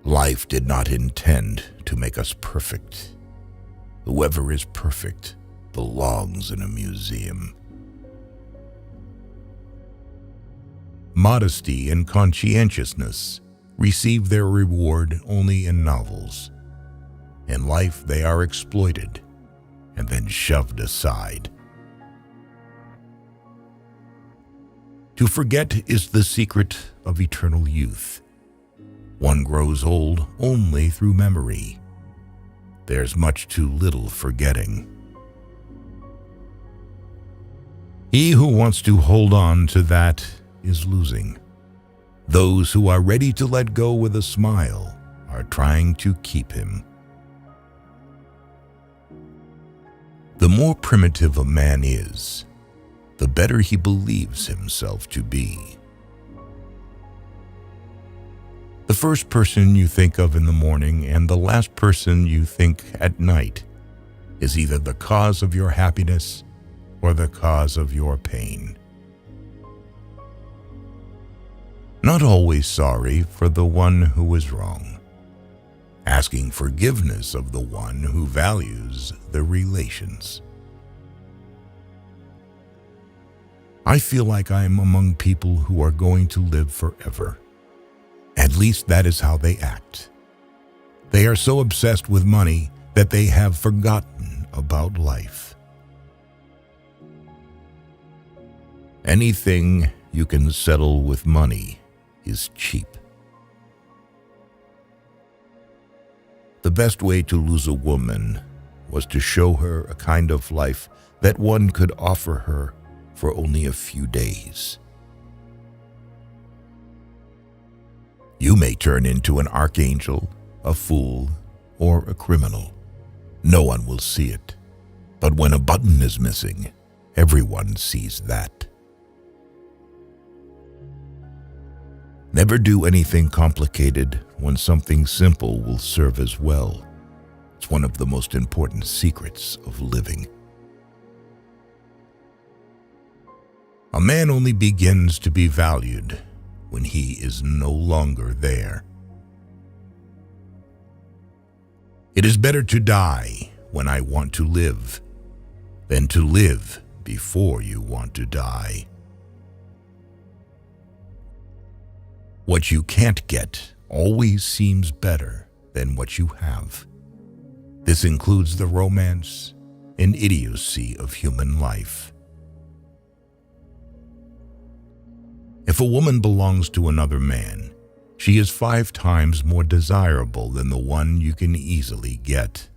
Life did not intend to make us perfect. Whoever is perfect belongs in a museum. Modesty and conscientiousness receive their reward only in novels. In life, they are exploited and then shoved aside. To forget is the secret of eternal youth. One grows old only through memory. There's much too little forgetting. He who wants to hold on to that is losing. Those who are ready to let go with a smile are trying to keep him. The more primitive a man is, the better he believes himself to be. The first person you think of in the morning and the last person you think at night is either the cause of your happiness or the cause of your pain. Not always sorry for the one who is wrong, asking forgiveness of the one who values the relations. I feel like I'm among people who are going to live forever. At least that is how they act. They are so obsessed with money that they have forgotten about life. Anything you can settle with money is cheap. The best way to lose a woman was to show her a kind of life that one could offer her for only a few days. You may turn into an archangel, a fool, or a criminal. No one will see it. But when a button is missing, everyone sees that. Never do anything complicated when something simple will serve as well. It's one of the most important secrets of living. A man only begins to be valued when he is no longer there. It is better to die when I want to live than to live before you want to die. What you can't get always seems better than what you have. This includes the romance and idiocy of human life. If a woman belongs to another man, she is 5 times more desirable than the one you can easily get.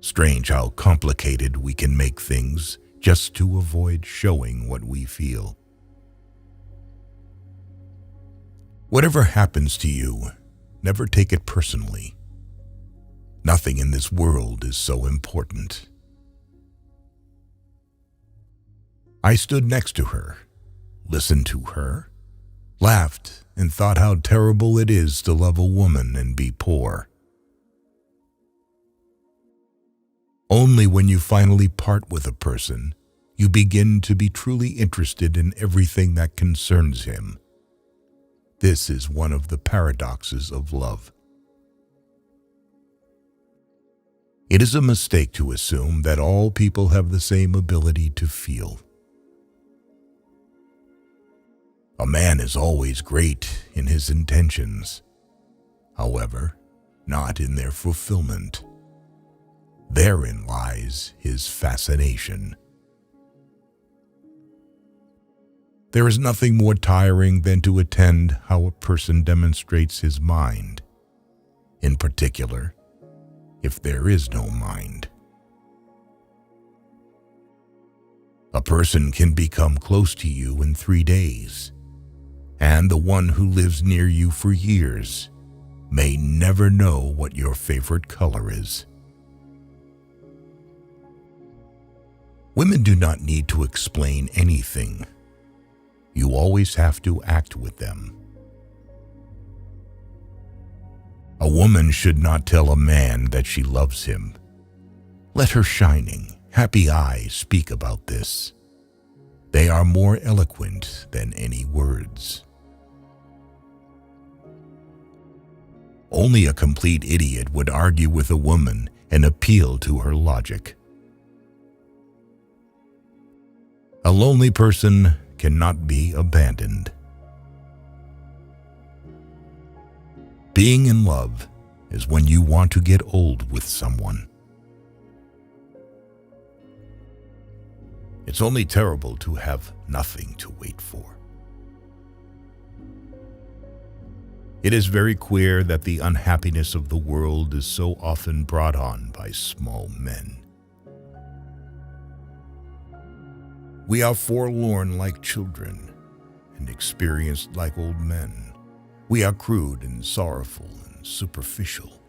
Strange how complicated we can make things just to avoid showing what we feel. Whatever happens to you, never take it personally. Nothing in this world is so important. I stood next to her, listened to her, laughed, and thought how terrible it is to love a woman and be poor. Only when you finally part with a person, you begin to be truly interested in everything that concerns him. This is one of the paradoxes of love. It is a mistake to assume that all people have the same ability to feel. A man is always great in his intentions, however, not in their fulfillment. Therein lies his fascination. There is nothing more tiring than to attend how a person demonstrates his mind, in particular, if there is no mind. A person can become close to you in 3 days, and the one who lives near you for years may never know what your favorite color is. Women do not need to explain anything. You always have to act with them. A woman should not tell a man that she loves him. Let her shining, happy eyes speak about this. They are more eloquent than any words. Only a complete idiot would argue with a woman and appeal to her logic. A lonely person cannot be abandoned. Being in love is when you want to get old with someone. It's only terrible to have nothing to wait for. It is very queer that the unhappiness of the world is so often brought on by small men. We are forlorn like children and experienced like old men. We are crude and sorrowful and superficial.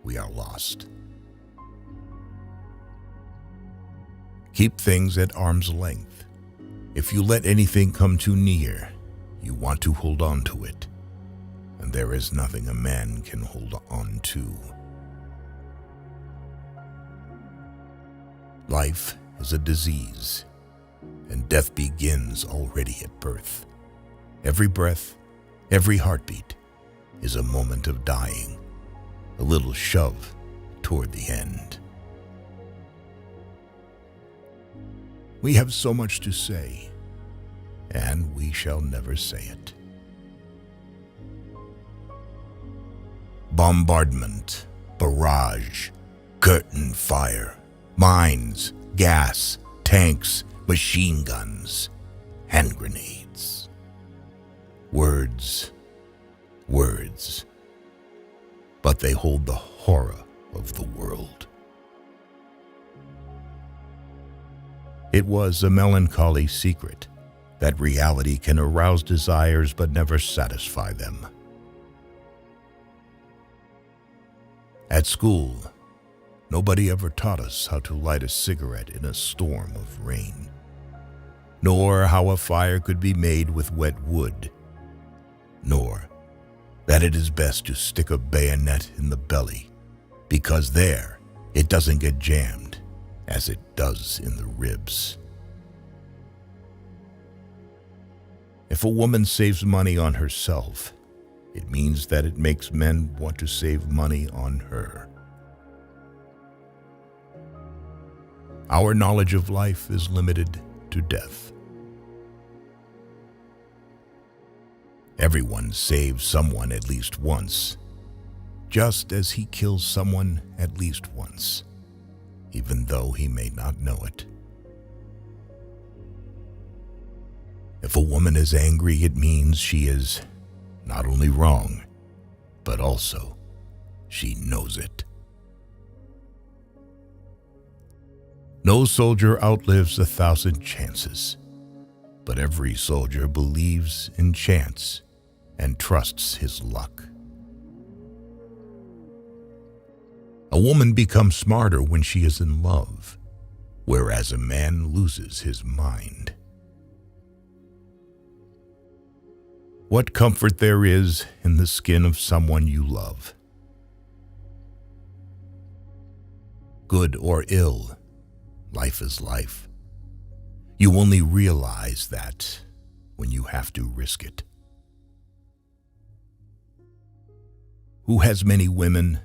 We are lost. Keep things at arm's length. If you let anything come too near, you want to hold on to it. And there is nothing a man can hold on to. Life is a disease, and death begins already at birth. Every breath, every heartbeat is a moment of dying, a little shove toward the end. We have so much to say, and we shall never say it. Bombardment, barrage, curtain fire, mines, gas, tanks, machine guns, hand grenades. Words, words, but they hold the horror of the world. It was a melancholy secret that reality can arouse desires but never satisfy them. At school, nobody ever taught us how to light a cigarette in a storm of rain, nor how a fire could be made with wet wood, nor that it is best to stick a bayonet in the belly, because there it doesn't get jammed as it does in the ribs. If a woman saves money on herself, it means that it makes men want to save money on her. Our knowledge of life is limited to death. Everyone saves someone at least once, just as he kills someone at least once, even though he may not know it. If a woman is angry, it means she is not only wrong, but also she knows it. No soldier outlives 1,000 chances, but every soldier believes in chance and trusts his luck. A woman becomes smarter when she is in love, whereas a man loses his mind. What comfort there is in the skin of someone you love. Good or ill, life is life. You only realize that when you have to risk it. Who has many women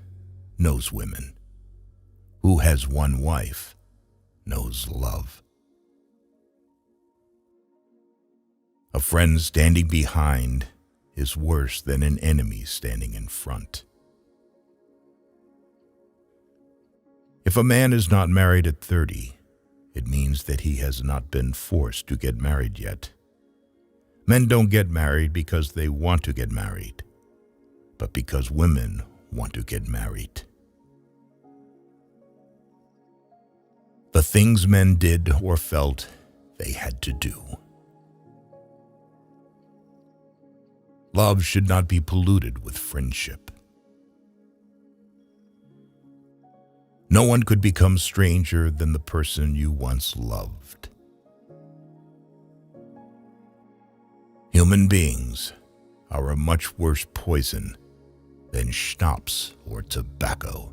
knows women. Who has one wife knows love. A friend standing behind is worse than an enemy standing in front. If a man is not married at 30, it means that he has not been forced to get married yet. Men don't get married because they want to get married, but because women want to get married. The things men did or felt they had to do. Love should not be polluted with friendship. No one could become stranger than the person you once loved. Human beings are a much worse poison than schnapps or tobacco.